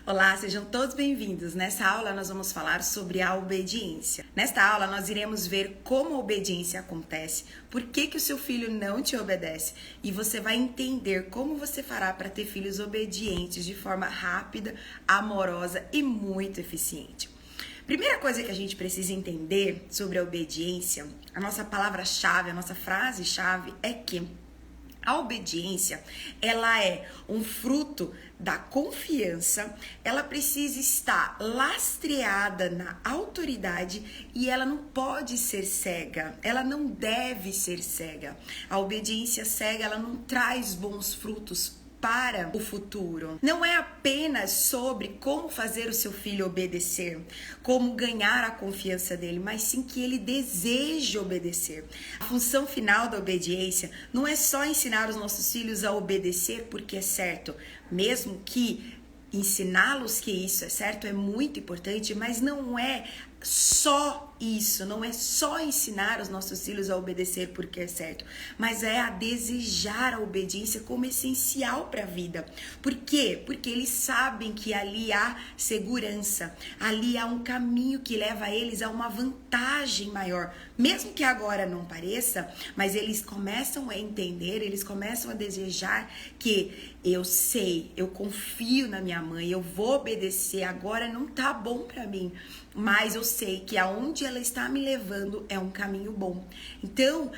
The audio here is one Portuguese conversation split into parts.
Olá, sejam todos bem-vindos. Nessa aula nós vamos falar sobre a obediência. Nesta aula nós iremos ver como a obediência acontece, por que o seu filho não te obedece e você vai entender como você fará para ter filhos obedientes de forma rápida, amorosa e muito eficiente. Primeira coisa que a gente precisa entender sobre a obediência, a nossa palavra-chave, a nossa frase-chave é que a obediência, ela é um fruto da confiança, ela precisa estar lastreada na autoridade e ela não pode ser cega, ela não deve ser cega. A obediência cega, ela não traz bons frutos para o futuro. Não é apenas sobre como fazer o seu filho obedecer, como ganhar a confiança dele, mas sim que ele deseje obedecer. A função final da obediência não é só ensinar os nossos filhos a obedecer porque é certo, mesmo que ensiná-los que isso é certo é muito importante, mas não é só isso, não é só ensinar os nossos filhos a obedecer porque é certo, mas é a desejar a obediência como essencial para a vida. Por quê? Porque eles sabem que ali há segurança, ali há um caminho que leva eles a uma vantagem maior, mesmo que agora não pareça, mas eles começam a entender, eles começam a desejar que eu sei, eu confio na minha mãe, eu vou obedecer, agora não tá bom para mim, mas eu sei que aonde ela está me levando é um caminho bom. Então,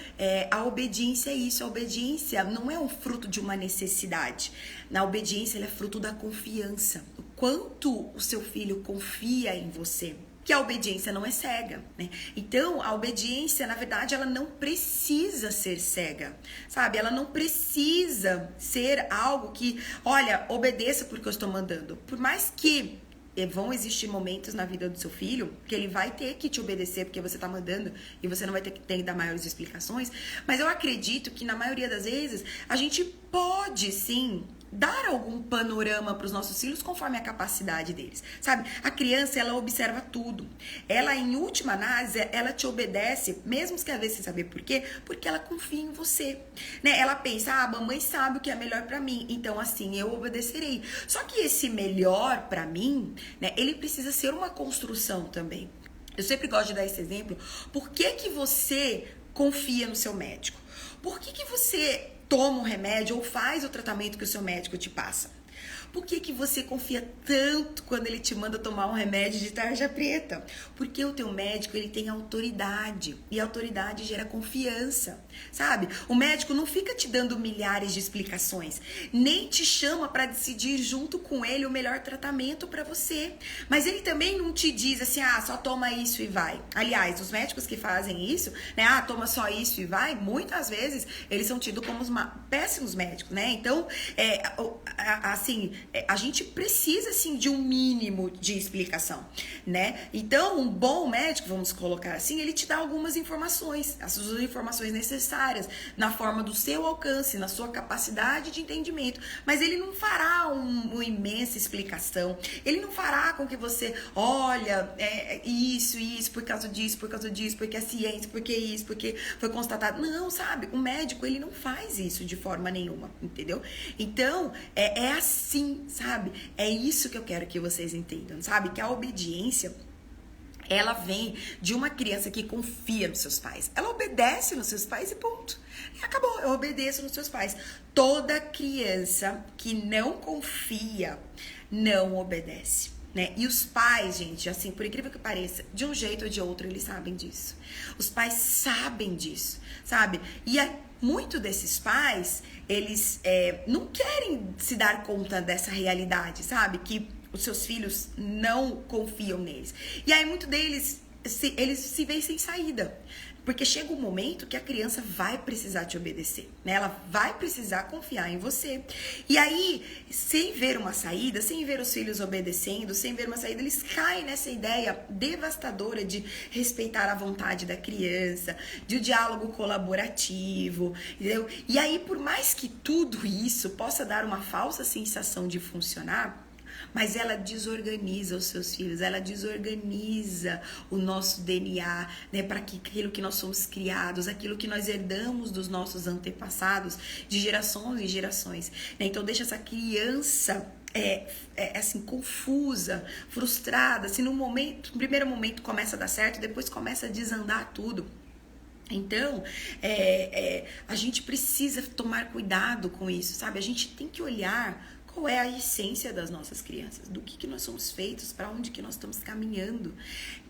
a obediência é isso. A obediência não é um fruto de uma necessidade. Na obediência, ela é fruto da confiança. O quanto o seu filho confia em você. Que a obediência não é cega, né? Então, a obediência, na verdade, ela não precisa ser cega, sabe? Ela não precisa ser algo que, olha, obedeça porque eu estou mandando. Por mais que vão existir momentos na vida do seu filho que ele vai ter que te obedecer porque você tá mandando e você não vai ter que dar maiores explicações, mas eu acredito que na maioria das vezes a gente pode sim dar algum panorama para os nossos filhos conforme a capacidade deles, sabe? A criança, ela observa tudo. Ela, em última análise, ela te obedece, mesmo que às vezes sem saber por quê, porque ela confia em você, né? Ela pensa, a mamãe sabe o que é melhor para mim, então assim, eu obedecerei. Só que esse melhor para mim, né, ele precisa ser uma construção também. Eu sempre gosto de dar esse exemplo. Por que você confia no seu médico? Por que você toma um remédio ou faz o tratamento que o seu médico te passa? Por que você confia tanto quando ele te manda tomar um remédio de tarja preta? Porque o teu médico, ele tem autoridade. E a autoridade gera confiança, sabe? O médico não fica te dando milhares de explicações. Nem te chama para decidir junto com ele o melhor tratamento para você. Mas ele também não te diz assim, só toma isso e vai. Aliás, os médicos que fazem isso, né? Toma só isso e vai. Muitas vezes, eles são tidos como os péssimos médicos, né? Então, assim, a gente precisa, assim, de um mínimo de explicação, né? Então, um bom médico, vamos colocar assim, ele te dá algumas informações, as informações necessárias, na forma do seu alcance, na sua capacidade de entendimento, mas ele não fará uma imensa explicação, ele não fará com que você, olha, isso, por causa disso, porque a ciência, porque isso, porque foi constatado. Não, sabe? O médico, ele não faz isso de forma nenhuma, entendeu? Então, é assim, sabe? É isso que eu quero que vocês entendam, sabe? Que a obediência, ela vem de uma criança que confia nos seus pais. Ela obedece nos seus pais e ponto. E acabou, eu obedeço nos seus pais. Toda criança que não confia, não obedece, né? E os pais, gente, assim, por incrível que pareça, de um jeito ou de outro, eles sabem disso. Os pais sabem disso, sabe? E muito desses pais, eles não querem se dar conta dessa realidade, sabe? Que os seus filhos não confiam neles. E aí, muito deles, eles se veem sem saída. Porque chega um momento que a criança vai precisar te obedecer, né? Ela vai precisar confiar em você. E aí, sem ver uma saída, sem ver os filhos obedecendo, sem ver uma saída, eles caem nessa ideia devastadora de respeitar a vontade da criança, de um diálogo colaborativo, entendeu? E aí, por mais que tudo isso possa dar uma falsa sensação de funcionar, mas ela desorganiza os seus filhos, ela desorganiza o nosso DNA, né, para que aquilo que nós somos criados, aquilo que nós herdamos dos nossos antepassados, de gerações em gerações, né? Então deixa essa criança assim, confusa, frustrada, se no primeiro momento começa a dar certo, depois começa a desandar tudo. Então, a gente precisa tomar cuidado com isso, sabe? A gente tem que olhar qual é a essência das nossas crianças, do que nós somos feitos, para onde que nós estamos caminhando,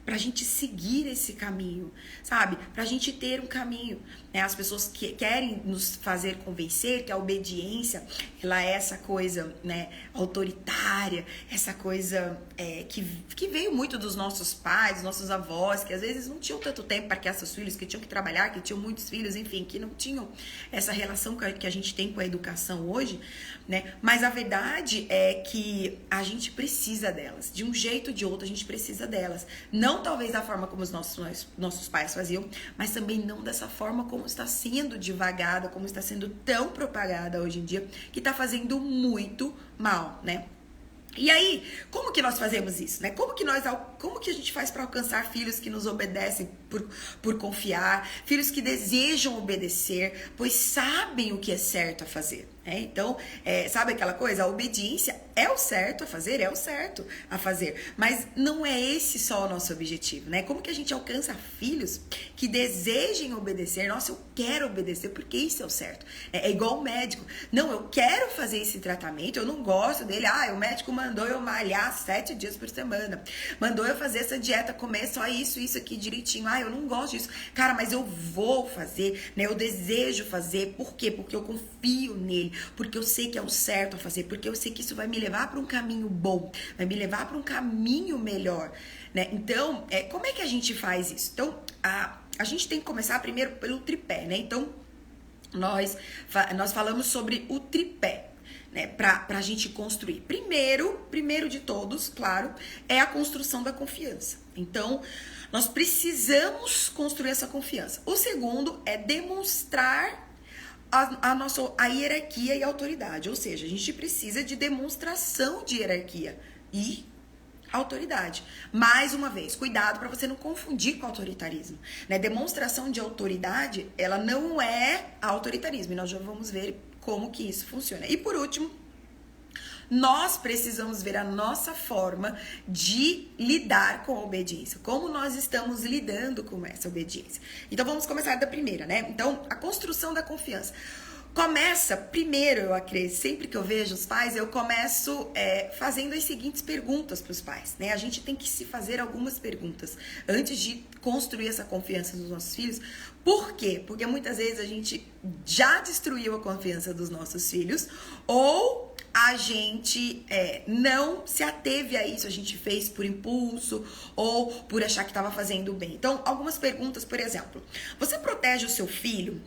pra gente seguir esse caminho, sabe? Pra gente ter um caminho, né? As pessoas que querem nos fazer convencer que a obediência, ela é essa coisa, né, autoritária, essa coisa que veio muito dos nossos pais, dos nossos avós, que às vezes não tinham tanto tempo para criar seus filhos, que tinham que trabalhar, que tinham muitos filhos, enfim, que não tinham essa relação que a gente tem com a educação hoje, né? Mas a verdade é que a gente precisa delas, de um jeito ou de outro a gente precisa delas. Não talvez da forma como os nossos pais faziam, mas também não dessa forma como está sendo divagada, como está sendo tão propagada hoje em dia, que está fazendo muito mal, né? E aí, como que nós fazemos isso, né? Como que a gente faz para alcançar filhos que nos obedecem por confiar, filhos que desejam obedecer, pois sabem o que é certo a fazer, né? Então, sabe aquela coisa? A obediência é o certo a fazer, mas não é esse só o nosso objetivo, né? Como que a gente alcança filhos que desejem obedecer? Nossa, eu quero obedecer porque isso é o certo. É igual o médico. Não, eu quero fazer esse tratamento, eu não gosto dele. O médico mandou eu malhar 7 dias por semana. Mandou eu fazer essa dieta, comer só isso aqui direitinho. Eu não gosto disso. Cara, mas eu vou fazer, né? Eu desejo fazer. Por quê? Porque eu confio nele. Porque eu sei que é o certo a fazer. Porque eu sei que isso vai me levar para um caminho bom. Vai me levar para um caminho melhor, né? Então, como é que a gente faz isso? Então, a gente tem que começar primeiro pelo tripé, né? Então, nós falamos sobre o tripé, né, pra gente construir. Primeiro de todos, claro, é a construção da confiança. Então, nós precisamos construir essa confiança. O segundo é demonstrar a hierarquia e autoridade. Ou seja, a gente precisa de demonstração de hierarquia e autoridade. Mais uma vez, cuidado para você não confundir com autoritarismo, né? Demonstração de autoridade, ela não é autoritarismo, e nós já vamos ver como que isso funciona. E por último, nós precisamos ver a nossa forma de lidar com a obediência, como nós estamos lidando com essa obediência. Então vamos começar da primeira, né? Então, a construção da confiança. Começa, primeiro, eu acredito, sempre que eu vejo os pais, eu começo fazendo as seguintes perguntas para os pais, né? A gente tem que se fazer algumas perguntas antes de construir essa confiança nos nossos filhos. Por quê? Porque muitas vezes a gente já destruiu a confiança dos nossos filhos, ou a gente não se ateve a isso, a gente fez por impulso ou por achar que estava fazendo bem. Então, algumas perguntas, por exemplo, você protege o seu filho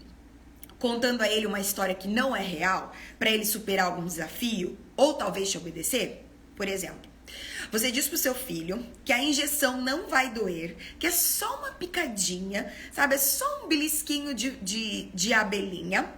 contando a ele uma história que não é real, para ele superar algum desafio, ou talvez te obedecer? Por exemplo, você diz pro seu filho que a injeção não vai doer, que é só uma picadinha, sabe? É só um belisquinho de abelhinha.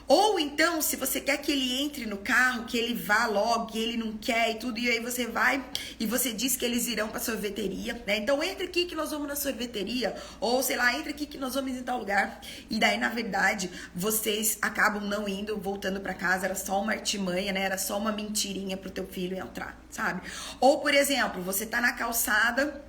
Ou então, se você quer que ele entre no carro, que ele vá logo, que ele não quer e tudo, e aí você vai e você diz que eles irão pra sorveteria, né? Então, entra aqui que nós vamos na sorveteria, ou sei lá, entra aqui que nós vamos em tal lugar. E daí, na verdade, vocês acabam não indo, voltando pra casa, era só uma artimanha, né? Era só uma mentirinha pro teu filho entrar, sabe? Ou, por exemplo, você tá na calçada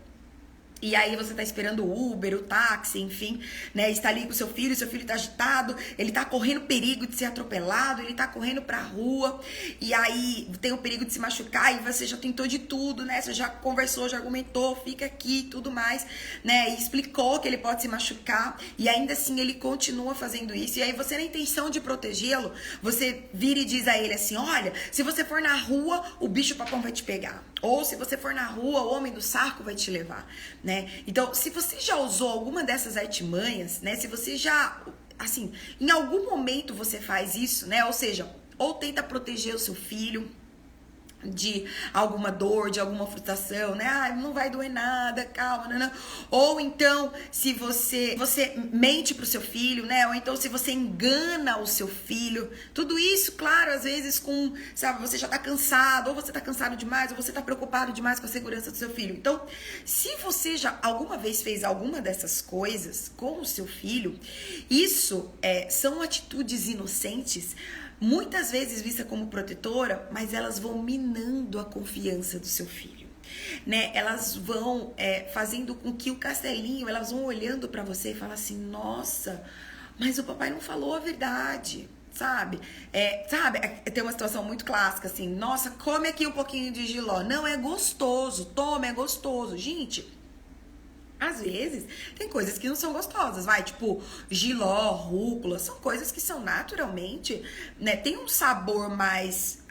e aí você tá esperando o Uber, o táxi, enfim, né? Está ali com o seu filho tá agitado, ele tá correndo perigo de ser atropelado, ele tá correndo pra rua, e aí tem o perigo de se machucar, e você já tentou de tudo, né? Você já conversou, já argumentou, fica aqui e tudo mais, né? E explicou que ele pode se machucar, e ainda assim ele continua fazendo isso, e aí você, na intenção de protegê-lo, você vira e diz a ele assim: olha, se você for na rua, o bicho-papão vai te pegar. Ou se você for na rua, o homem do saco vai te levar, né? Então, se você já usou alguma dessas artimanhas, né? Se você já, assim, em algum momento você faz isso, né? Ou seja, ou tenta proteger o seu filho de alguma dor, de alguma frustração, né? Não vai doer nada, calma, não. Ou então, se você mente pro seu filho, né? Ou então, se você engana o seu filho. Tudo isso, claro, às vezes sabe, você já tá cansado, ou você tá cansado demais, ou você tá preocupado demais com a segurança do seu filho. Então, se você já alguma vez fez alguma dessas coisas com o seu filho, isso são atitudes inocentes, muitas vezes vista como protetora, mas elas vão minando a confiança do seu filho. Né? Elas vão fazendo com que o castelinho, elas vão olhando pra você e falam assim, nossa, mas o papai não falou a verdade, sabe? Tem uma situação muito clássica assim, nossa, come aqui um pouquinho de jiló, não, é gostoso, toma, é gostoso. Gente, às vezes tem coisas que não são gostosas, tipo jiló, rúcula, são coisas que são naturalmente, né, tem um sabor mais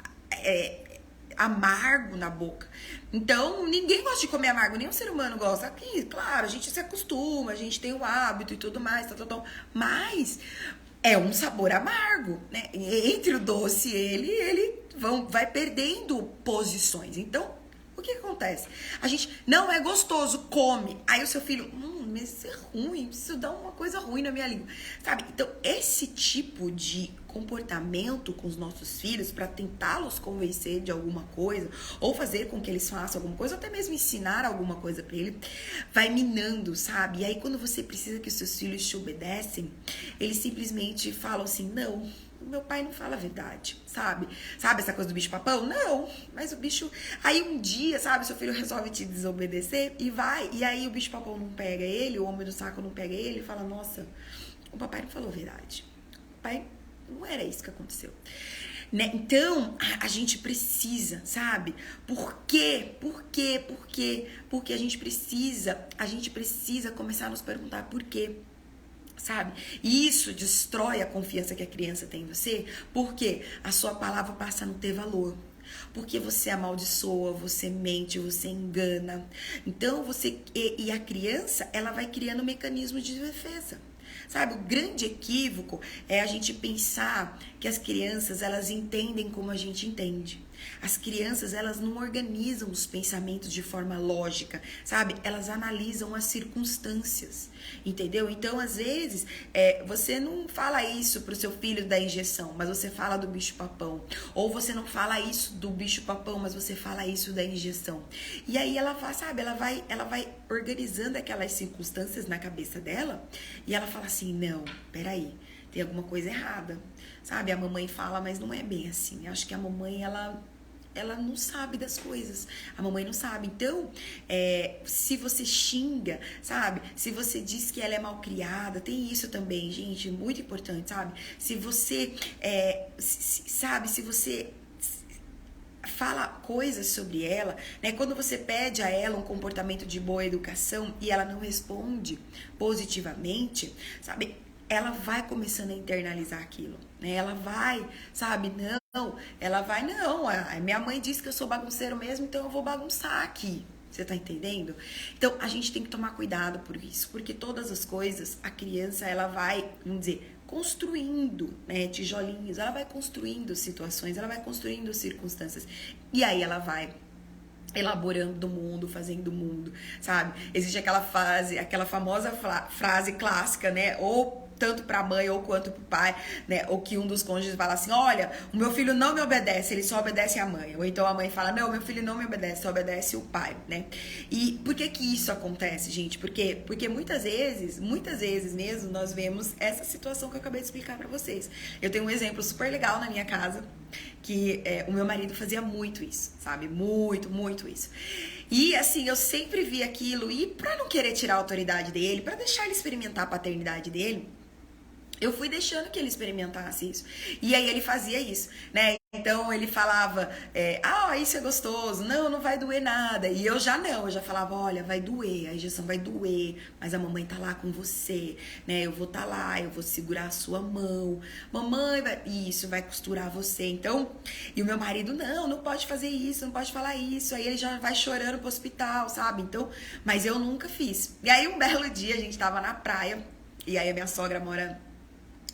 amargo na boca. Então, ninguém gosta de comer amargo, nenhum ser humano gosta. Aqui, claro, a gente se acostuma, a gente tem o hábito e tudo mais, mas é um sabor amargo, né? Entre o doce e ele vai perdendo posições. Então, o que acontece? A gente, não é gostoso, come. Aí o seu filho, mas isso é ruim, isso dá uma coisa ruim na minha língua, sabe? Então, esse tipo de comportamento com os nossos filhos para tentá-los convencer de alguma coisa ou fazer com que eles façam alguma coisa ou até mesmo ensinar alguma coisa para ele, vai minando, sabe? E aí quando você precisa que os seus filhos te obedecem, eles simplesmente falam assim, não, meu pai não fala a verdade, sabe? Sabe essa coisa do bicho papão? Não, mas o bicho... Aí um dia, sabe, seu filho resolve te desobedecer e vai, e aí o bicho papão não pega ele, o homem do saco não pega ele e fala, nossa, o papai não falou a verdade. O pai... Não era isso que aconteceu. Né? Então, a gente precisa, sabe? Por quê? Porque a gente precisa começar a nos perguntar por quê. Sabe? E isso destrói a confiança que a criança tem em você, porque a sua palavra passa a não ter valor. Porque você amaldiçoa, você mente, você engana. Então, e a criança, ela vai criando mecanismos de defesa. Sabe, o grande equívoco é a gente pensar que as crianças, elas entendem como a gente entende. As crianças, elas não organizam os pensamentos de forma lógica, sabe? Elas analisam as circunstâncias, entendeu? Então, às vezes, você não fala isso pro seu filho da injeção, mas você fala do bicho-papão. Ou você não fala isso do bicho-papão, mas você fala isso da injeção. E aí ela vai, sabe? Ela vai organizando aquelas circunstâncias na cabeça dela e ela fala assim, não, peraí, tem alguma coisa errada, sabe? A mamãe fala, mas não é bem assim. Eu acho que a mamãe, ela não sabe das coisas. A mamãe não sabe. Então, se você xinga, sabe? Se você diz que ela é malcriada, tem isso também, gente, muito importante, sabe? Se você, se você fala coisas sobre ela, né? Quando você pede a ela um comportamento de boa educação e ela não responde positivamente, sabe? Ela vai começando a internalizar aquilo, né? Ela vai, sabe? Não, minha mãe disse que eu sou bagunceiro mesmo, então eu vou bagunçar aqui. Você tá entendendo? Então, a gente tem que tomar cuidado por isso, porque todas as coisas, a criança, ela vai, vamos dizer, construindo, né, tijolinhos, ela vai construindo situações, ela vai construindo circunstâncias, e aí ela vai elaborando o mundo, fazendo o mundo, sabe? Existe aquela famosa frase clássica, né, ou tanto para a mãe ou quanto para o pai, né? Ou que um dos cônjuges fala assim, olha, o meu filho não me obedece, ele só obedece a mãe. Ou então a mãe fala, não, meu filho não me obedece, só obedece o pai, né? E por que que isso acontece, gente? Porque muitas vezes mesmo, nós vemos essa situação que eu acabei de explicar para vocês. Eu tenho um exemplo super legal na minha casa, que o meu marido fazia muito isso, sabe? Muito isso. E assim, eu sempre vi aquilo, e pra não querer tirar a autoridade dele, pra deixar ele experimentar a paternidade dele, eu fui deixando que ele experimentasse isso. E aí ele fazia isso, né? Então ele falava, isso é gostoso, não vai doer nada. E eu já falava, olha, vai doer, a injeção vai doer, mas a mamãe tá lá com você, né? Eu vou tá lá, eu vou segurar a sua mão. Mamãe vai costurar você. Então, e o meu marido, não pode fazer isso, não pode falar isso. Aí ele já vai chorando pro hospital, sabe? Então, mas eu nunca fiz. E aí um belo dia a gente tava na praia, e aí a minha sogra mora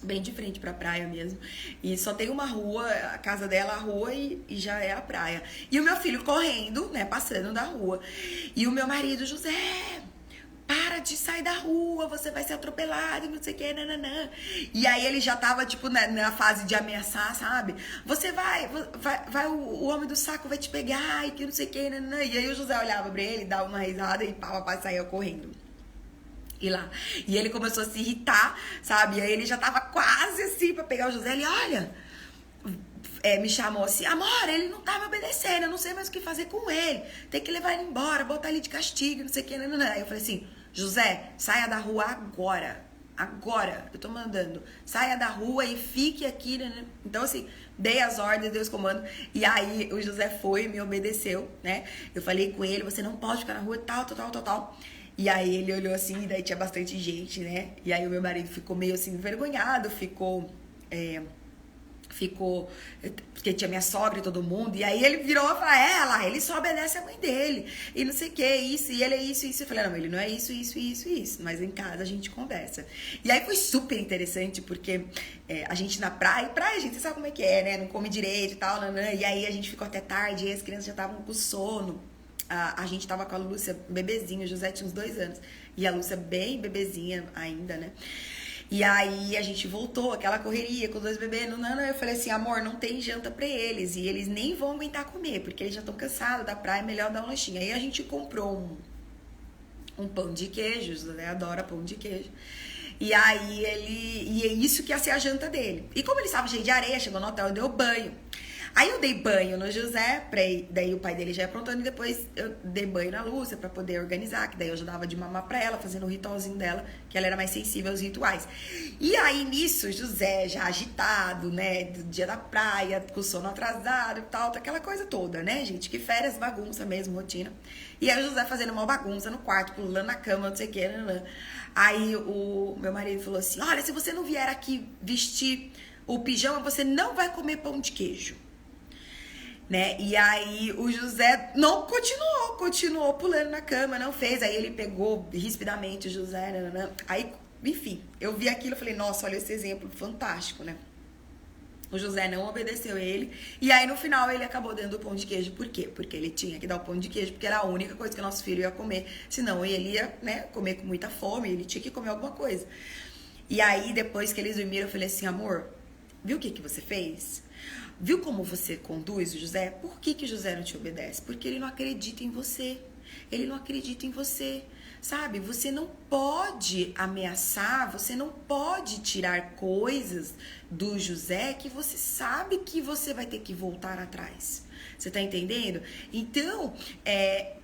bem de frente pra praia mesmo. E só tem uma rua, a casa dela, a rua e já é a praia. E o meu filho correndo, né, passando da rua. E o meu marido, José, para de sair da rua, você vai ser atropelado, não sei o que, nananã. E aí ele já tava, tipo, na fase de ameaçar, sabe? Você vai, o homem do saco vai te pegar e que não sei o que, nananã. E aí o José olhava pra ele, dava uma risada e papai saía correndo. E ele começou a se irritar, sabe? E aí ele já tava quase assim pra pegar o José. Ele, olha, me chamou assim, amor, ele não tá me obedecendo, eu não sei mais o que fazer com ele. Tem que levar ele embora, botar ele de castigo, não sei o que. Não. Aí eu falei assim, José, saia da rua agora. Agora, eu tô mandando. Saia da rua e fique aqui. Né? Então, assim, dei as ordens, dei os comandos. E aí, o José foi e me obedeceu, né? Eu falei com ele, você não pode ficar na rua, tal. E aí, ele olhou assim, e daí tinha bastante gente, né? E aí, o meu marido ficou meio assim, envergonhado, ficou... porque tinha minha sogra e todo mundo, e aí ele virou e falou, ela, ele só obedece a mãe dele, e não sei o que, isso, e ele é isso. Eu falei, não, ele não é isso, mas em casa a gente conversa. E aí foi super interessante, porque a gente na praia, gente, você sabe como é que é, né, não come direito e tal, e aí a gente ficou até tarde, e as crianças já estavam com sono, a gente tava com a Lúcia, bebezinho, o José tinha uns 2 anos, e a Lúcia bem bebezinha ainda, né. E aí a gente voltou, aquela correria com os 2 bebês, eu falei assim, amor, não tem janta pra eles, e eles nem vão aguentar comer, porque eles já estão cansados da praia, é melhor dar um lanchinho. Aí a gente comprou um pão de queijo, o José adora pão de queijo, e aí e é isso que ia ser a janta dele. E como ele estava cheio de areia, chegou no hotel e deu banho. Aí eu dei banho no José, daí o pai dele já ia aprontando, e depois eu dei banho na Lúcia pra poder organizar, que daí eu já dava de mamar pra ela, fazendo o ritualzinho dela, que ela era mais sensível aos rituais. E aí nisso, José já agitado, né, do dia da praia, com o sono atrasado e tal, aquela coisa toda, né, gente, que férias, bagunça mesmo, rotina. E aí o José fazendo uma bagunça no quarto, pulando na cama, não sei o que, Aí o meu marido falou assim, olha, se você não vier aqui vestir o pijama, você não vai comer pão de queijo. Né? E aí o José não continuou pulando na cama, não fez. Aí ele pegou rispidamente o José, aí, enfim, eu vi aquilo e falei, nossa, olha esse exemplo fantástico, né? O José não obedeceu ele, e aí no final ele acabou dando o pão de queijo. Por quê? Porque ele tinha que dar o pão de queijo, porque era a única coisa que o nosso filho ia comer, senão ele ia, né, comer com muita fome, ele tinha que comer alguma coisa. E aí depois que eles dormiram, eu falei assim, amor, viu o que você fez? Viu como você conduz o José? Por que o José não te obedece? Porque ele não acredita em você. Ele não acredita em você, sabe? Você não pode ameaçar, você não pode tirar coisas do José que você sabe que você vai ter que voltar atrás. Você tá entendendo? Então,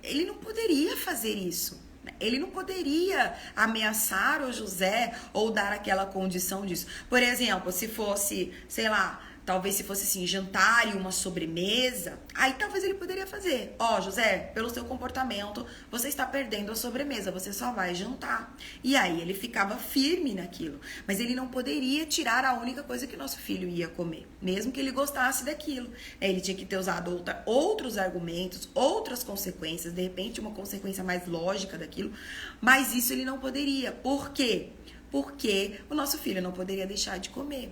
ele não poderia fazer isso. Ele não poderia ameaçar o José ou dar aquela condição disso. Por exemplo, se fosse, sei lá, talvez se fosse assim, jantar e uma sobremesa, aí talvez ele poderia fazer. Ó, José, pelo seu comportamento, você está perdendo a sobremesa, você só vai jantar. E aí ele ficava firme naquilo. Mas ele não poderia tirar a única coisa que nosso filho ia comer, mesmo que ele gostasse daquilo. Ele tinha que ter usado outros argumentos, outras consequências, de repente uma consequência mais lógica daquilo, mas isso ele não poderia. Por quê? Porque o nosso filho não poderia deixar de comer,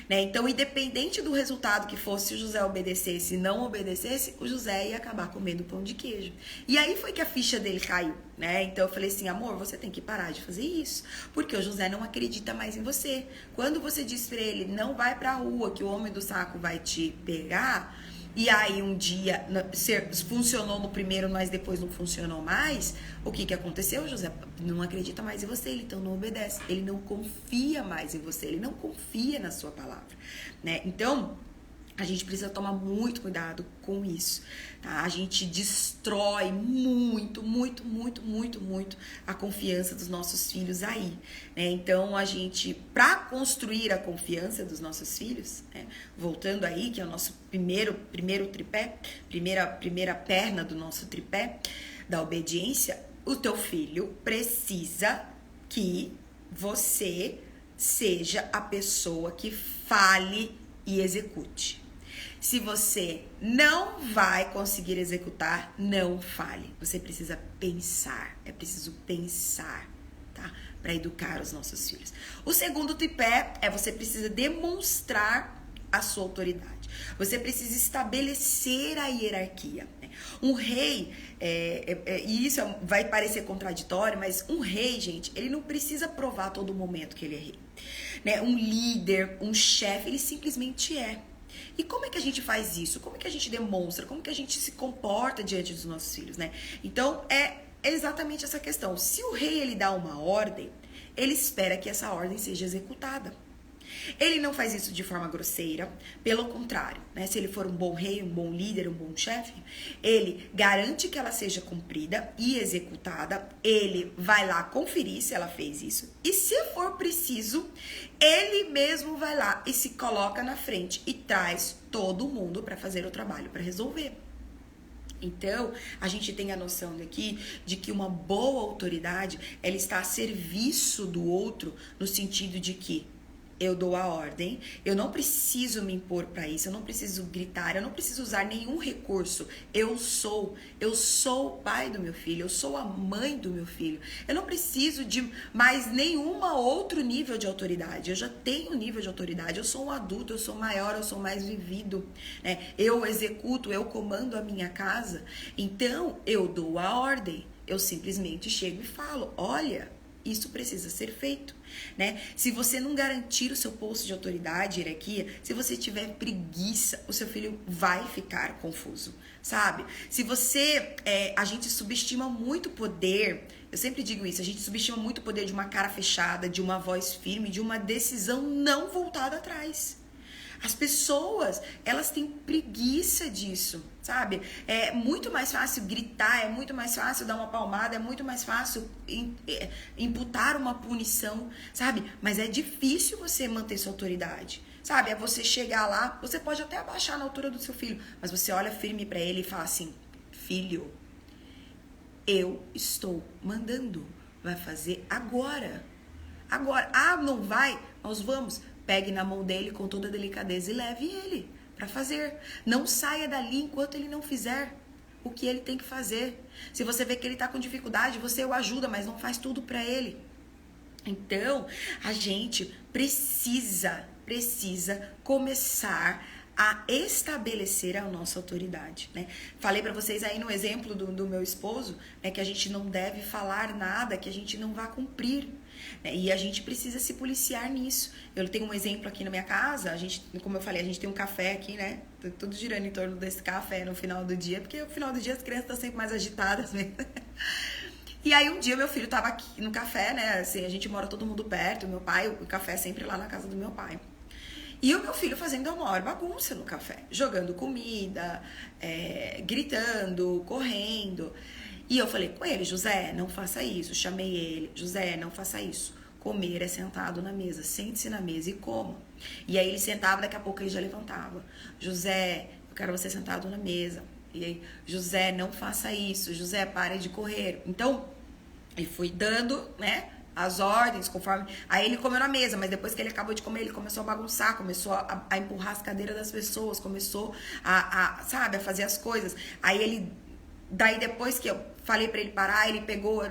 né? Então, independente do resultado que fosse, se o José obedecesse e não obedecesse, o José ia acabar comendo pão de queijo. E aí foi que a ficha dele caiu, né? Então, eu falei assim, amor, você tem que parar de fazer isso, porque o José não acredita mais em você. Quando você diz pra ele, não vai pra rua, que o homem do saco vai te pegar... E aí um dia funcionou no primeiro, mas depois não funcionou mais. O que aconteceu? José não acredita mais em você, ele então não obedece. Ele não confia mais em você, ele não confia na sua palavra, né? Então, a gente precisa tomar muito cuidado com isso, tá? A gente destrói muito a confiança dos nossos filhos aí, né? Então, a gente, pra construir a confiança dos nossos filhos, né? Voltando aí, que é o nosso primeiro tripé, primeira perna do nosso tripé, da obediência, o teu filho precisa que você seja a pessoa que fale e execute. Se você não vai conseguir executar, não fale. Você precisa pensar. É preciso pensar, tá? Para educar os nossos filhos. O segundo tripé é você precisa demonstrar a sua autoridade. Você precisa estabelecer a hierarquia. Um rei, e isso vai parecer contraditório, mas um rei, gente, ele não precisa provar a todo momento que ele é rei, né? Um líder, um chefe, ele simplesmente é. E como é que a gente faz isso? Como é que a gente demonstra? Como que a gente se comporta diante dos nossos filhos, né? Então, é exatamente essa questão. Se o rei, ele dá uma ordem, ele espera que essa ordem seja executada. Ele não faz isso de forma grosseira, pelo contrário, né? Se ele for um bom rei, um bom líder, um bom chefe, ele garante que ela seja cumprida e executada, ele vai lá conferir se ela fez isso, e se for preciso, ele mesmo vai lá e se coloca na frente e traz todo mundo para fazer o trabalho, para resolver. Então, a gente tem a noção daqui de que uma boa autoridade, ela está a serviço do outro, no sentido de que eu dou a ordem, eu não preciso me impor para isso, eu não preciso gritar, eu não preciso usar nenhum recurso. Eu sou o pai do meu filho, eu sou a mãe do meu filho. Eu não preciso de mais nenhum outro nível de autoridade. Eu já tenho um nível de autoridade, eu sou um adulto, eu sou maior, eu sou mais vivido, né? Eu executo, eu comando a minha casa. Então, eu dou a ordem. Eu simplesmente chego e falo, olha, isso precisa ser feito, né? Se você não garantir o seu posto de autoridade, hierarquia, se você tiver preguiça, o seu filho vai ficar confuso, sabe? Se você, a gente subestima muito o poder, eu sempre digo isso, a gente subestima muito o poder de uma cara fechada, de uma voz firme, de uma decisão não voltada atrás. As pessoas, elas têm preguiça disso, sabe? É muito mais fácil gritar, é muito mais fácil dar uma palmada, é muito mais fácil imputar uma punição, sabe? Mas é difícil você manter sua autoridade, sabe? É você chegar lá, você pode até abaixar na altura do seu filho, mas você olha firme pra ele e fala assim, filho, eu estou mandando, vai fazer agora. Agora, não vai? Nós vamos. Pegue na mão dele com toda a delicadeza e leve ele para fazer. Não saia dali enquanto ele não fizer o que ele tem que fazer. Se você vê que ele está com dificuldade, você o ajuda, mas não faz tudo para ele. Então, a gente precisa começar a estabelecer a nossa autoridade, né? Falei para vocês aí no exemplo do meu esposo, né, que a gente não deve falar nada que a gente não vá cumprir, né? E a gente precisa se policiar nisso. Eu tenho um exemplo aqui na minha casa, a gente, como eu falei, a gente tem um café aqui, né? Tudo girando em torno desse café no final do dia, porque no final do dia as crianças estão sempre mais agitadas mesmo. E aí um dia meu filho tava aqui no café, né? Assim, a gente mora todo mundo perto, meu pai, o café é sempre lá na casa do meu pai. E o meu filho fazendo a maior bagunça no café, jogando comida, gritando, correndo. E eu falei com ele, José, não faça isso. Chamei ele, José, não faça isso. Comer é sentado na mesa, sente-se na mesa e coma. E aí ele sentava, daqui a pouco ele já levantava. José, eu quero você sentado na mesa. E aí, José, não faça isso. José, pare de correr. Então, ele foi dando, né, as ordens, conforme... Aí ele comeu na mesa, mas depois que ele acabou de comer, ele começou a bagunçar, começou a empurrar as cadeiras das pessoas, começou sabe, a fazer as coisas. Aí ele... Daí depois que eu falei pra ele parar, ele pegou,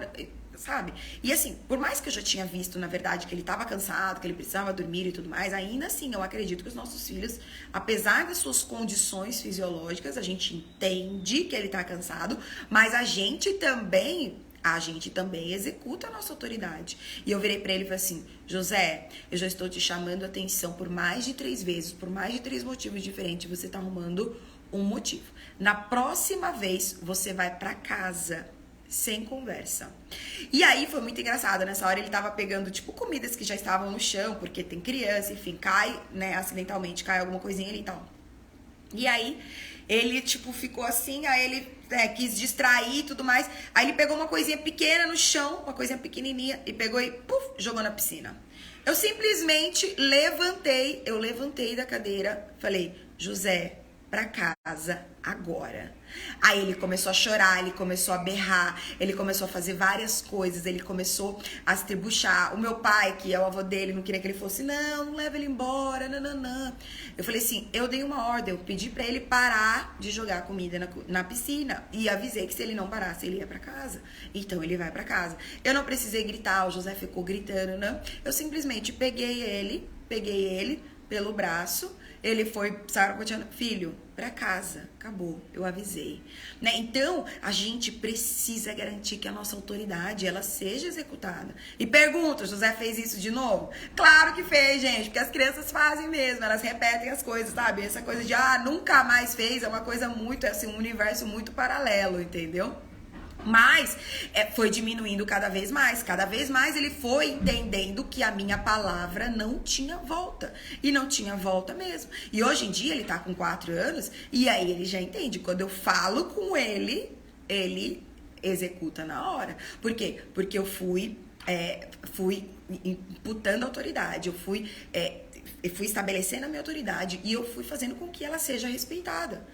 sabe? E assim, por mais que eu já tinha visto, na verdade, que ele tava cansado, que ele precisava dormir e tudo mais, ainda assim, eu acredito que os nossos filhos, apesar das suas condições fisiológicas, a gente entende que ele tá cansado, mas a gente também executa a nossa autoridade. E eu virei pra ele e falei assim, José, eu já estou te chamando a atenção por mais de 3 vezes, por mais de 3 motivos diferentes, você tá arrumando um motivo. Na próxima vez, você vai pra casa sem conversa. E aí foi muito engraçado, nessa hora ele tava pegando, tipo, comidas que já estavam no chão, porque tem criança, enfim, cai, né, acidentalmente, cai alguma coisinha ali e tal. E aí, ele, tipo, ficou assim, aí ele quis distrair e tudo mais, aí ele pegou uma coisinha pequena no chão, uma coisinha pequenininha, e pegou e, puf, jogou na piscina. Eu simplesmente levantei da cadeira, falei, José, pra casa agora. Aí ele começou a chorar, ele começou a berrar, ele começou a fazer várias coisas, ele começou a se tribuchar. O meu pai, que é o avô dele, não queria que ele fosse, não leva ele embora, não. Eu falei assim, eu dei uma ordem, eu pedi pra ele parar de jogar comida na piscina e avisei que se ele não parasse, ele ia pra casa. Então ele vai pra casa. Eu não precisei gritar, o José ficou gritando, não. Eu simplesmente peguei ele pelo braço, ele foi, sabe, filho, pra casa, acabou, eu avisei, né? Então, a gente precisa garantir que a nossa autoridade, ela seja executada. E pergunta, José fez isso de novo? Claro que fez, gente, porque as crianças fazem mesmo, elas repetem as coisas, sabe? Essa coisa de, nunca mais fez, é uma coisa muito, assim, um universo muito paralelo, entendeu? Mas foi diminuindo cada vez mais. Cada vez mais ele foi entendendo que a minha palavra não tinha volta. E não tinha volta mesmo. E hoje em dia ele tá com 4 anos e aí ele já entende. Quando eu falo com ele, ele executa na hora. Por quê? Porque eu fui imputando autoridade. Eu fui estabelecendo a minha autoridade e eu fui fazendo com que ela seja respeitada.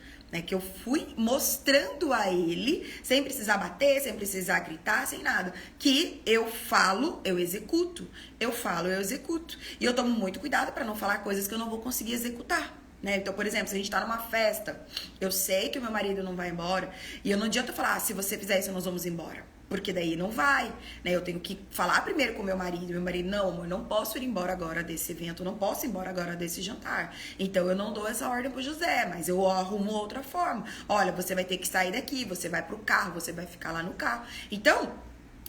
Que eu fui mostrando a ele, sem precisar bater, sem precisar gritar, sem nada, que eu falo, eu executo. Eu falo, eu executo. E eu tomo muito cuidado para não falar coisas que eu não vou conseguir executar. Então, por exemplo, se a gente tá numa festa, eu sei que o meu marido não vai embora, e eu não adianta falar, se você fizer isso, nós vamos embora. Porque daí não vai, Eu tenho que falar primeiro com meu marido. Meu marido, não, amor, não posso ir embora agora desse evento, não posso ir embora agora desse jantar. Então, eu não dou essa ordem pro José, mas eu arrumo outra forma. Olha, você vai ter que sair daqui, você vai pro carro, você vai ficar lá no carro. Então,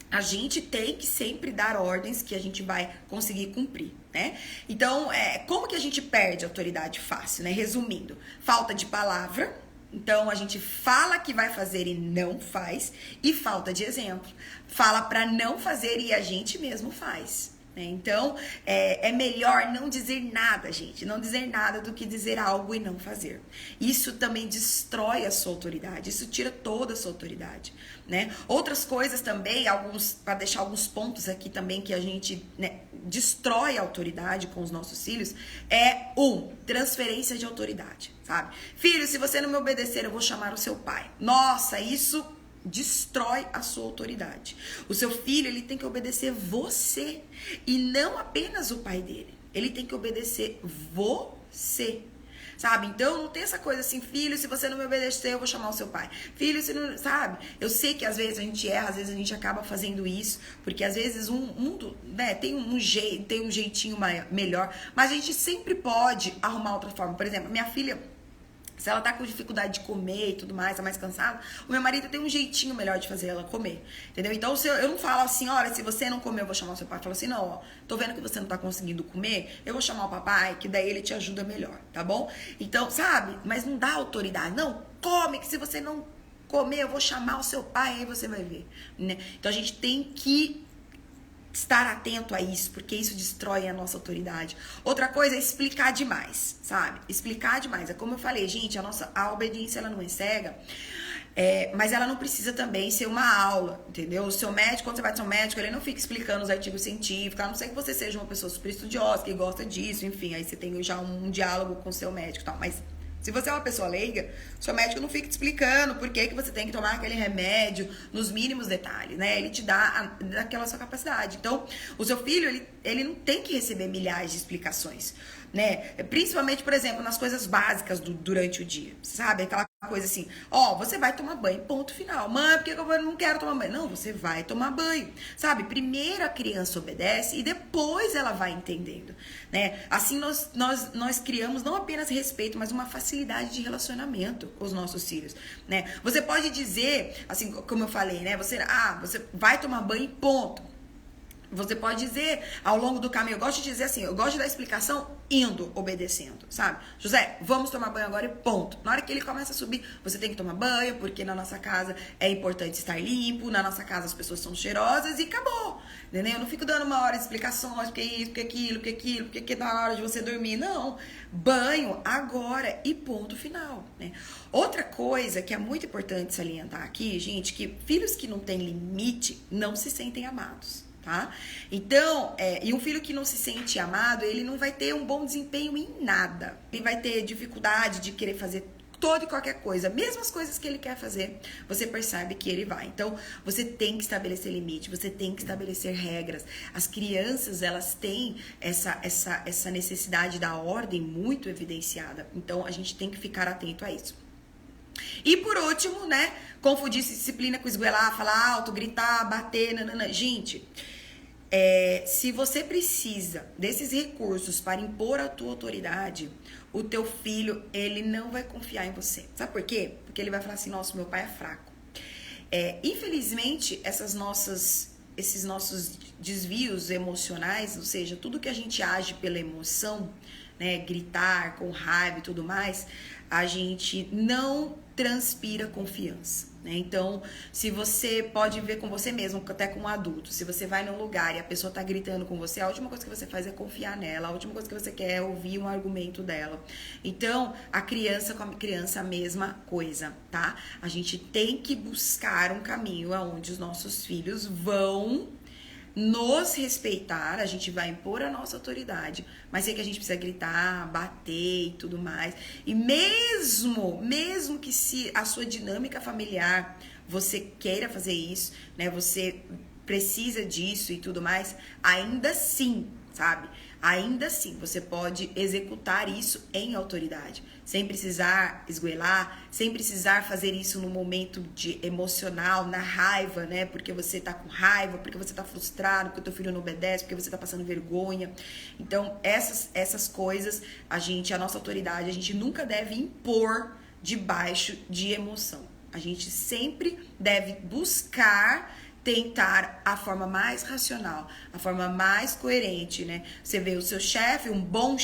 a gente tem que sempre dar ordens que a gente vai conseguir cumprir, Então, como que a gente perde autoridade fácil, Resumindo, falta de palavra. Então, a gente fala que vai fazer e não faz. E falta de exemplo. Fala pra não fazer e a gente mesmo faz. Então, é melhor não dizer nada, gente. Não dizer nada do que dizer algo e não fazer. Isso também destrói a sua autoridade. Isso tira toda a sua autoridade, Outras coisas também, para deixar alguns pontos aqui também que a gente destrói a autoridade com os nossos filhos, transferência de autoridade, sabe? Filho, se você não me obedecer, eu vou chamar o seu pai. Nossa, isso destrói a sua autoridade. O seu filho, ele tem que obedecer você e não apenas o pai dele. Ele tem que obedecer você. Sabe? Então, não tem essa coisa assim, filho, se você não me obedecer, eu vou chamar o seu pai. Filho, se não, sabe? Eu sei que às vezes a gente erra, às vezes a gente acaba fazendo isso, porque às vezes um mundo, tem um jeitinho melhor, mas a gente sempre pode arrumar outra forma. Por exemplo, minha filha, se ela tá com dificuldade de comer e tudo mais, tá mais cansada, o meu marido tem um jeitinho melhor de fazer ela comer, entendeu? Então, eu não falo assim, olha, se você não comer, eu vou chamar o seu pai. Eu falo assim, não, ó, tô vendo que você não tá conseguindo comer, eu vou chamar o papai, que daí ele te ajuda melhor, tá bom? Então, sabe? Mas não dá autoridade. Não, come, que se você não comer, eu vou chamar o seu pai, aí você vai ver, Então, a gente tem que estar atento a isso, porque isso destrói a nossa autoridade. Outra coisa é explicar demais, sabe? Explicar demais. É como eu falei, gente, a obediência, ela não é cega, mas ela não precisa também ser uma aula, entendeu? O seu médico, quando você vai no seu médico, ele não fica explicando os artigos científicos, a não ser que você seja uma pessoa super estudiosa, que gosta disso, enfim, aí você tem já um diálogo com o seu médico e tal, mas se você é uma pessoa leiga, seu médico não fica te explicando por que você tem que tomar aquele remédio nos mínimos detalhes, Ele te dá daquela sua capacidade. Então, o seu filho, ele não tem que receber milhares de explicações, Principalmente, por exemplo, nas coisas básicas durante o dia, sabe? Aquela coisa assim, você vai tomar banho, ponto final. Mãe, por que eu não quero tomar banho? Não, você vai tomar banho, sabe? Primeiro a criança obedece e depois ela vai entendendo, Assim nós criamos não apenas respeito, mas uma facilidade de relacionamento com os nossos filhos, Você pode dizer, assim como eu falei, você vai tomar banho, ponto. Você pode dizer ao longo do caminho, eu gosto de dizer assim, eu gosto de dar explicação indo, obedecendo, sabe? José, vamos tomar banho agora e ponto. Na hora que ele começa a subir, você tem que tomar banho, porque na nossa casa é importante estar limpo, na nossa casa as pessoas são cheirosas e acabou, entendeu? Eu não fico dando uma hora de explicações, porque isso, porque aquilo, porque na hora de você dormir, não. Banho agora e ponto final, Outra coisa que é muito importante salientar aqui, gente, que filhos que não têm limite não se sentem amados. Tá? Então, e um filho que não se sente amado, ele não vai ter um bom desempenho em nada. Ele vai ter dificuldade de querer fazer toda e qualquer coisa. Mesmo as coisas que ele quer fazer, você percebe que ele vai. Então, você tem que estabelecer limite, você tem que estabelecer regras. As crianças, elas têm essa necessidade da ordem muito evidenciada. Então, a gente tem que ficar atento a isso. E por último, confundir disciplina com esgoelar, falar alto, gritar, bater, nanana. Gente, se você precisa desses recursos para impor a tua autoridade, o teu filho, ele não vai confiar em você. Sabe por quê? Porque ele vai falar assim, nossa, meu pai é fraco. Infelizmente, esses nossos desvios emocionais, ou seja, tudo que a gente age pela emoção, gritar, com raiva e tudo mais, a gente não transpira confiança, né? Então, se você pode ver com você mesmo, até com um adulto, se você vai num lugar e a pessoa tá gritando com você, a última coisa que você faz é confiar nela, a última coisa que você quer é ouvir um argumento dela. Então, a criança com a criança, a mesma coisa, tá? A gente tem que buscar um caminho aonde os nossos filhos vão nos respeitar, a gente vai impor a nossa autoridade, mas sei que a gente precisa gritar, bater e tudo mais. E mesmo que se a sua dinâmica familiar, você queira fazer isso, né? Você precisa disso e tudo mais, ainda assim, sabe? Ainda assim, você pode executar isso em autoridade, sem precisar esgoelar, sem precisar fazer isso no momento de emocional, na raiva, né? Porque você tá com raiva, porque você tá frustrado, porque o teu filho não obedece, porque você tá passando vergonha. Então, essas coisas, a nossa autoridade, a gente nunca deve impor debaixo de emoção. A gente sempre deve buscar tentar a forma mais racional, a forma mais coerente, né? Você vê o seu chefe, um bom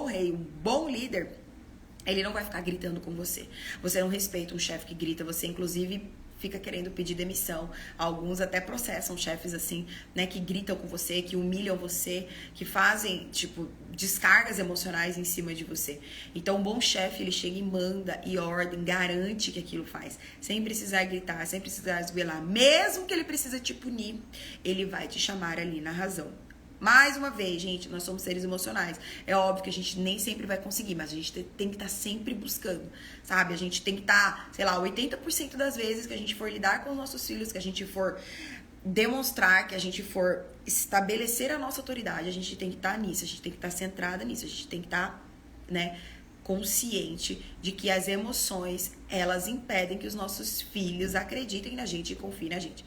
rei, um bom líder, ele não vai ficar gritando com você. Você não respeita um chefe que grita, você inclusive fica querendo pedir demissão. Alguns até processam chefes assim, né, que gritam com você, que humilham você, que fazem, tipo, descargas emocionais em cima de você. Então, um bom chefe, ele chega e manda e ordem, garante que aquilo faz, sem precisar gritar, sem precisar esgoelar. Mesmo que ele precisa te punir, ele vai te chamar ali na razão. Mais uma vez, gente, nós somos seres emocionais. É óbvio que a gente nem sempre vai conseguir, mas a gente tem que estar sempre buscando, sabe? A gente tem que estar, sei lá, 80% das vezes que a gente for lidar com os nossos filhos, que a gente for demonstrar, que a gente for estabelecer a nossa autoridade, a gente tem que estar nisso, a gente tem que estar centrada nisso, a gente tem que estar, né, consciente de que as emoções, elas impedem que os nossos filhos acreditem na gente e confiem na gente.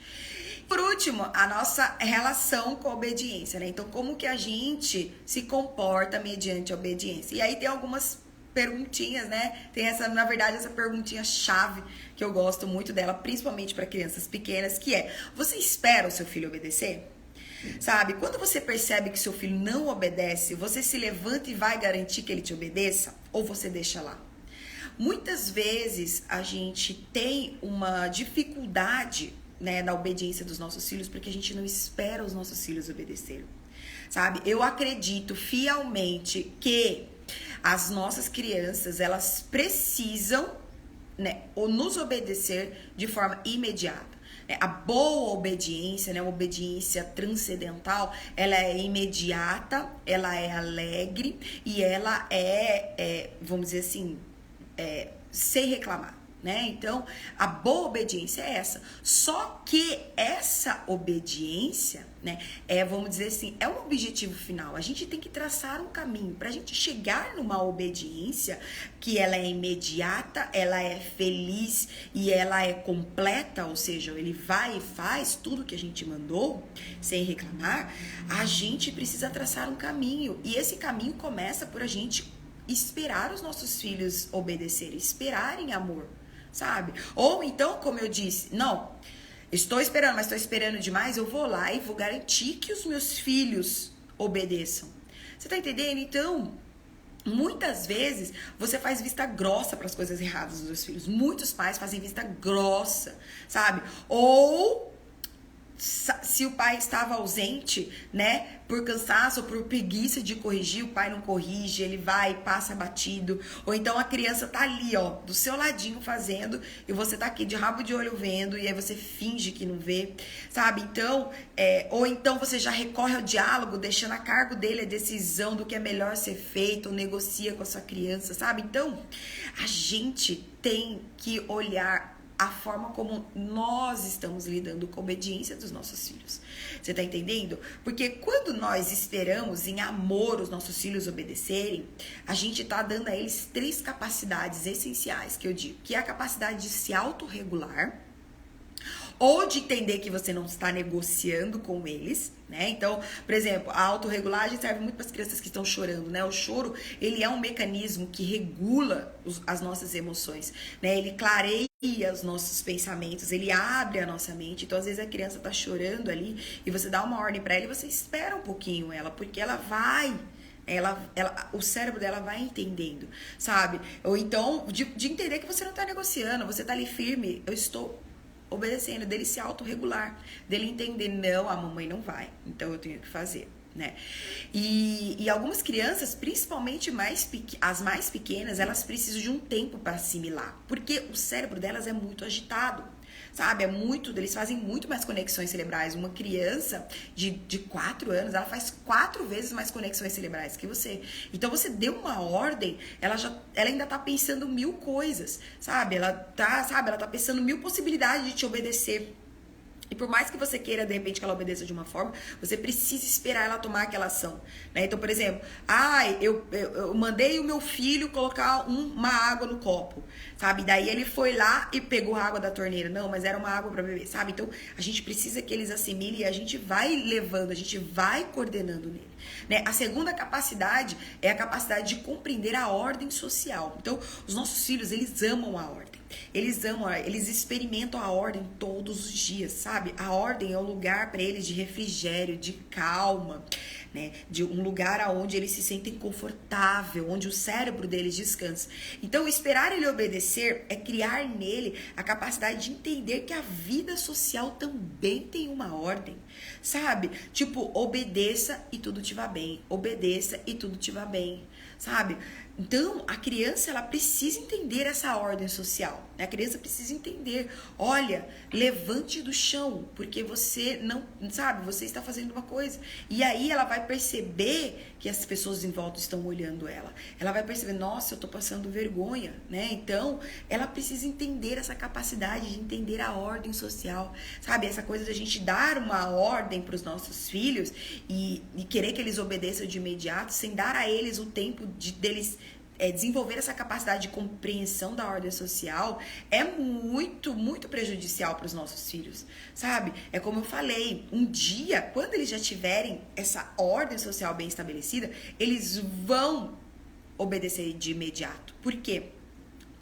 Por último, a nossa relação com a obediência, né? Então, como que a gente se comporta mediante a obediência? E aí tem algumas perguntinhas, né? Tem na verdade, essa perguntinha chave que eu gosto muito dela, principalmente para crianças pequenas, que é: você espera o seu filho obedecer? Sabe, quando você percebe que seu filho não obedece, você se levanta e vai garantir que ele te obedeça? Ou você deixa lá? Muitas vezes a gente tem uma dificuldade, né, na obediência dos nossos filhos, porque a gente não espera os nossos filhos obedecerem, sabe? Eu acredito fielmente que as nossas crianças, elas precisam, né, nos obedecer de forma imediata. A boa obediência, né, a obediência transcendental, ela é imediata, ela é alegre e ela vamos dizer assim, sem reclamar, né? Então, a boa obediência é essa. Só que essa obediência, né, vamos dizer assim, é um objetivo final. A gente tem que traçar um caminho para a gente chegar numa obediência que ela é imediata, ela é feliz e ela é completa, ou seja, ele vai e faz tudo que a gente mandou sem reclamar. A gente precisa traçar um caminho e esse caminho começa por a gente esperar os nossos filhos obedecerem, esperarem amor, sabe? Ou então, como eu disse, não, estou esperando, mas estou esperando demais, eu vou lá e vou garantir que os meus filhos obedeçam. Você tá entendendo? Então, muitas vezes você faz vista grossa para as coisas erradas dos seus filhos. Muitos pais fazem vista grossa, sabe? Ou se o pai estava ausente, né, por cansaço ou por preguiça de corrigir, o pai não corrige, ele vai e passa batido. Ou então a criança tá ali, ó, do seu ladinho fazendo e você tá aqui de rabo de olho vendo e aí você finge que não vê, sabe? Então, ou então você já recorre ao diálogo, deixando a cargo dele a decisão do que é melhor ser feito, ou negocia com a sua criança, sabe? Então, a gente tem que olhar a forma como nós estamos lidando com a obediência dos nossos filhos. Você tá entendendo? Porque quando nós esperamos em amor os nossos filhos obedecerem, a gente tá dando a eles 3 capacidades essenciais, que eu digo, que é a capacidade de se autorregular, ou de entender que você não está negociando com eles, né? Então, por exemplo, a autorregulagem serve muito para as crianças que estão chorando, né? O choro, ele é um mecanismo que regula as nossas emoções, né? Ele clareia os nossos pensamentos, ele abre a nossa mente. Então, às vezes a criança tá chorando ali e você dá uma ordem para ela e você espera um pouquinho ela, porque ela vai, O cérebro dela vai entendendo, sabe? Ou então, de entender que você não tá negociando, você tá ali firme, eu estou obedecendo, dele se autorregular, dele entender, não, a mamãe não vai, então eu tenho que fazer, né? E algumas crianças, principalmente as mais pequenas, elas precisam de um tempo para assimilar, porque o cérebro delas é muito agitado. Sabe, eles fazem muito mais conexões cerebrais. Uma criança de 4 anos, ela faz 4 vezes mais conexões cerebrais que você. Então, você deu uma ordem, ela ainda tá pensando 1000 coisas, sabe? Ela tá pensando 1000 possibilidades de te obedecer. E por mais que você queira, de repente, que ela obedeça de uma forma, você precisa esperar ela tomar aquela ação, né? Então, por exemplo, eu mandei o meu filho colocar uma água no copo, sabe? Daí ele foi lá e pegou a água da torneira. Não, mas era uma água para beber, sabe? Então, a gente precisa que eles assimilem e a gente vai levando, a gente vai coordenando nele, né? A segunda capacidade é a capacidade de compreender a ordem social. Então, os nossos filhos, eles amam a ordem. Eles experimentam a ordem todos os dias, sabe? A ordem é um lugar para eles de refrigério, de calma, né? De um lugar onde eles se sentem confortável, onde o cérebro deles descansa. Então, esperar ele obedecer é criar nele a capacidade de entender que a vida social também tem uma ordem, sabe? Tipo, obedeça e tudo te vá bem. Obedeça e tudo te vá bem, sabe? Então, a criança, ela precisa entender essa ordem social. A criança precisa entender, olha, levante do chão, porque você não, sabe, você está fazendo uma coisa. E aí ela vai perceber que as pessoas em volta estão olhando ela. Ela vai perceber, nossa, eu tô passando vergonha, né? Então, ela precisa entender essa capacidade de entender a ordem social, sabe? Essa coisa da gente dar uma ordem para os nossos filhos e querer que eles obedeçam de imediato, sem dar a eles o tempo deles desenvolver essa capacidade de compreensão da ordem social, é muito, muito prejudicial para os nossos filhos, sabe? É como eu falei, um dia, quando eles já tiverem essa ordem social bem estabelecida, eles vão obedecer de imediato. Por quê?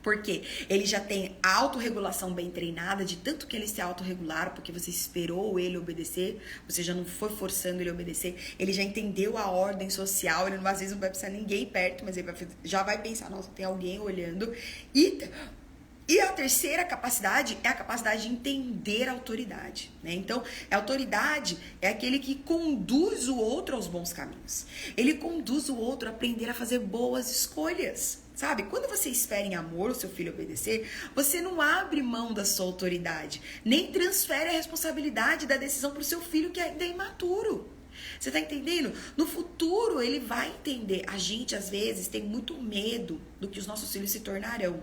Porque ele já tem a autorregulação bem treinada, de tanto que eles se autorregularam, porque você esperou ele obedecer, você já não foi forçando ele a obedecer, ele já entendeu a ordem social, ele às vezes não vai precisar ninguém perto, mas ele já vai pensar, nossa, tem alguém olhando. E a terceira capacidade é a capacidade de entender a autoridade, né? Então, a autoridade é aquele que conduz o outro aos bons caminhos. Ele conduz o outro a aprender a fazer boas escolhas, sabe? Quando você espera em amor o seu filho obedecer, você não abre mão da sua autoridade, nem transfere a responsabilidade da decisão para o seu filho que ainda é imaturo. Você tá entendendo? No futuro, ele vai entender. A gente, às vezes, tem muito medo do que os nossos filhos se tornarão.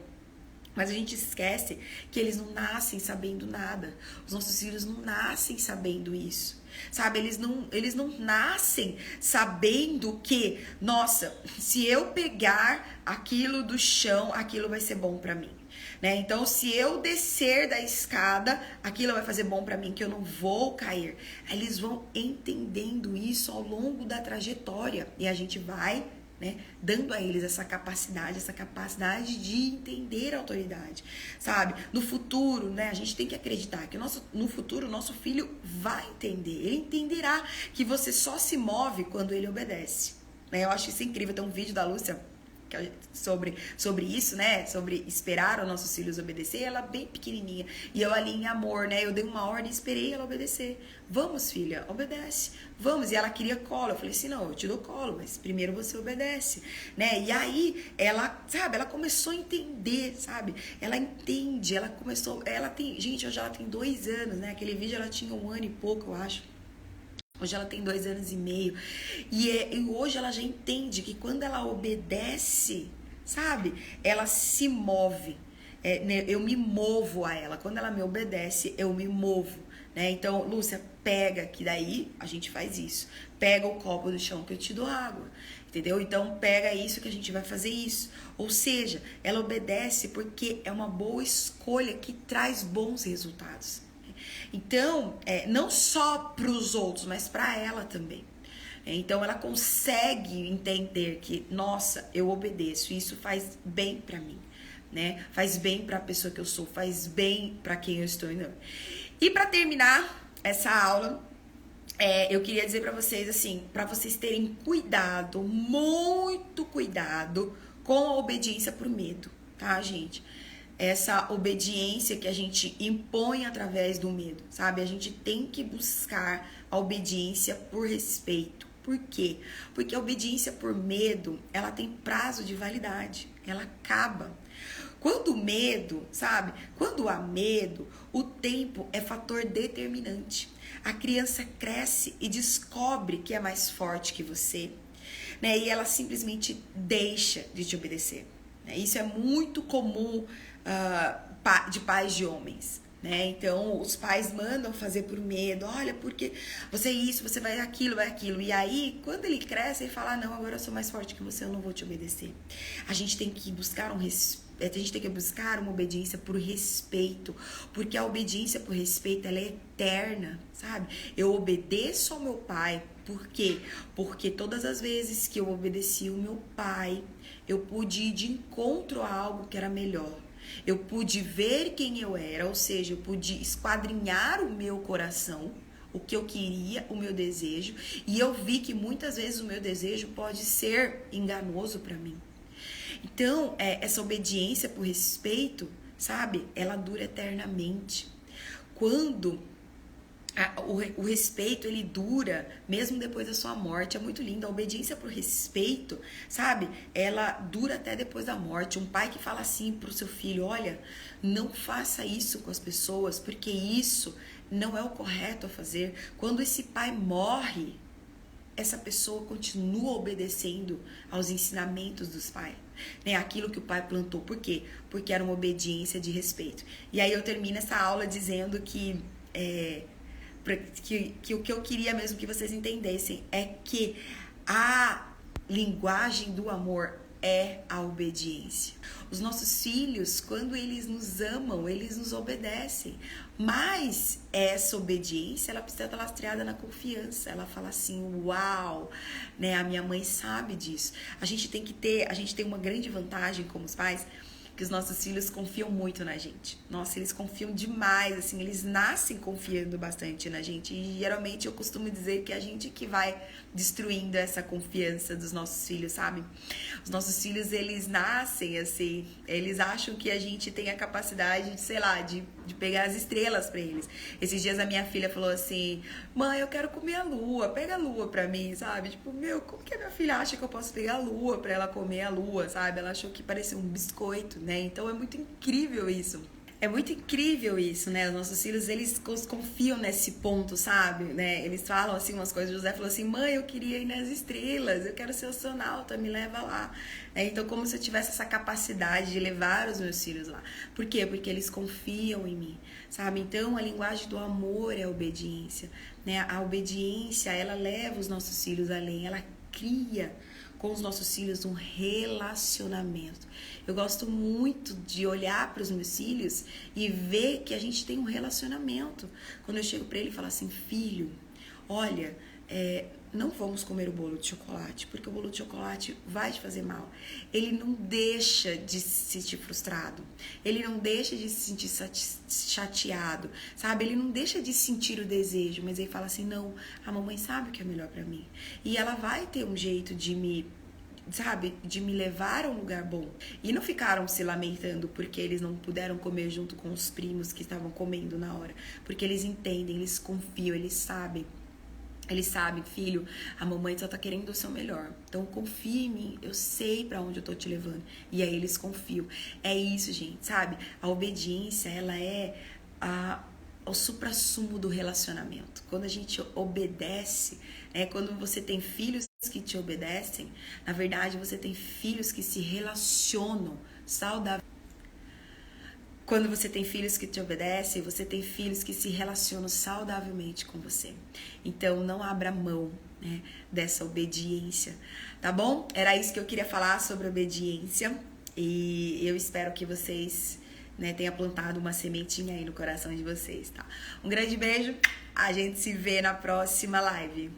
Mas a gente esquece que eles não nascem sabendo nada. Os nossos filhos não nascem sabendo isso. Sabe, eles não nascem sabendo que, nossa, se eu pegar aquilo do chão, aquilo vai ser bom pra mim, né? Então, se eu descer da escada, aquilo vai fazer bom pra mim, que eu não vou cair. Eles vão entendendo isso ao longo da trajetória e a gente vai, né, dando a eles essa capacidade de entender a autoridade, sabe? No futuro, né, a gente tem que acreditar que no futuro o nosso filho vai entender, ele entenderá que você só se move quando ele obedece, né? Eu acho isso incrível, tem um vídeo da Lúcia sobre isso, né? Sobre esperar os nossos filhos obedecer. Ela bem pequenininha e eu ali em amor, né? Eu dei uma ordem e esperei ela obedecer. Vamos, filha, obedece. Vamos. E ela queria colo. Eu falei assim, não, eu te dou colo, mas primeiro você obedece, né? E aí ela, sabe? Ela começou a entender, sabe? Ela entende. Gente, hoje ela tem 2 anos, né? Aquele vídeo ela tinha 1 ano e pouco, eu acho. Hoje ela tem 2 anos e meio. E hoje ela já entende que quando ela obedece, sabe? Ela se move. Né? Eu me movo a ela. Quando ela me obedece, eu me movo. Né? Então, Lúcia, pega, que daí a gente faz isso. Pega o copo do chão que eu te dou água. Entendeu? Então, pega isso que a gente vai fazer isso. Ou seja, ela obedece porque é uma boa escolha que traz bons resultados. Então, não só para os outros, mas para ela também. Então, ela consegue entender que, nossa, eu obedeço, isso faz bem para mim, né? Faz bem para a pessoa que eu sou, faz bem para quem eu estou indo. E para terminar essa aula, eu queria dizer pra vocês, assim, pra vocês terem cuidado, muito cuidado com a obediência por medo, tá, gente? Essa obediência que a gente impõe através do medo, sabe? A gente tem que buscar a obediência por respeito. Por quê? Porque a obediência por medo, ela tem prazo de validade, ela acaba. Quando o medo, sabe? Quando há medo, o tempo é fator determinante. A criança cresce e descobre que é mais forte que você, né? E ela simplesmente deixa de te obedecer. Né? Isso é muito comum de pais de homens. Né? Então, os pais mandam fazer por medo. Olha, porque você é isso, você vai aquilo, vai aquilo. E aí, quando ele cresce, ele fala, não, agora eu sou mais forte que você, eu não vou te obedecer. A gente tem que buscar uma obediência por respeito, porque a obediência por respeito, ela é eterna, sabe? Eu obedeço ao meu pai, por quê? Porque todas as vezes que eu obedeci o meu pai, eu pude ir de encontro a algo que era melhor. Eu pude ver quem eu era, ou seja, eu pude esquadrinhar o meu coração, o que eu queria, o meu desejo, e eu vi que muitas vezes o meu desejo pode ser enganoso para mim. Então, essa obediência por respeito, sabe, ela dura eternamente. Quando o respeito, ele dura mesmo depois da sua morte. É muito lindo. A obediência por respeito, sabe? Ela dura até depois da morte. Um pai que fala assim pro seu filho, olha, não faça isso com as pessoas, porque isso não é o correto a fazer. Quando esse pai morre, essa pessoa continua obedecendo aos ensinamentos dos pais, né? Aquilo que o pai plantou. Por quê? Porque era uma obediência de respeito. E aí eu termino essa aula dizendo que o que eu queria mesmo que vocês entendessem é que a linguagem do amor é a obediência. Os nossos filhos, quando eles nos amam, eles nos obedecem. Mas essa obediência, ela precisa estar lastreada na confiança. Ela fala assim, uau, né? A minha mãe sabe disso. A gente tem uma grande vantagem como os pais, que os nossos filhos confiam muito na gente. Nossa, eles confiam demais, assim, eles nascem confiando bastante na gente. E geralmente eu costumo dizer que é a gente que vai destruindo essa confiança dos nossos filhos, sabe? Os nossos filhos, eles nascem assim, eles acham que a gente tem a capacidade de, sei lá, de pegar as estrelas pra eles. Esses dias a minha filha falou assim, mãe, eu quero comer a lua, pega a lua pra mim, sabe? Tipo, meu, como que a minha filha acha que eu posso pegar a lua pra ela comer a lua, sabe? Ela achou que parecia um biscoito, né? Então é muito incrível isso. É muito incrível isso, né? Os nossos filhos, eles confiam nesse ponto, sabe? Né? Eles falam assim umas coisas. O José falou assim, mãe, eu queria ir nas estrelas, eu quero ser astronauta, me leva lá. Então, como se eu tivesse essa capacidade de levar os meus filhos lá. Por quê? Porque eles confiam em mim, sabe? Então, a linguagem do amor é a obediência, né? A obediência, ela leva os nossos filhos além, ela cria com os nossos filhos um relacionamento. Eu gosto muito de olhar para os meus filhos e ver que a gente tem um relacionamento. Quando eu chego para ele e falo assim, filho, olha, não vamos comer o bolo de chocolate, porque o bolo de chocolate vai te fazer mal. Ele não deixa de se sentir frustrado, ele não deixa de se sentir chateado, sabe? Ele não deixa de sentir o desejo, mas ele fala assim, não, a mamãe sabe o que é melhor pra mim. E ela vai ter um jeito de me levar a um lugar bom. E não ficaram se lamentando porque eles não puderam comer junto com os primos que estavam comendo na hora. Porque eles entendem, eles confiam, eles sabem. Eles sabem, filho, a mamãe só tá querendo o seu melhor. Então confia em mim, eu sei pra onde eu tô te levando. E aí eles confiam. É isso, gente, sabe? A obediência, ela é o suprassumo do relacionamento. Quando a gente obedece, quando você tem filhos que te obedecem, na verdade você tem filhos que se relacionam saudavelmente. Quando você tem filhos que te obedecem, você tem filhos que se relacionam saudavelmente com você. Então, não abra mão, né, dessa obediência, tá bom? Era isso que eu queria falar sobre obediência. E eu espero que vocês, né, tenham plantado uma sementinha aí no coração de vocês, tá? Um grande beijo, a gente se vê na próxima live.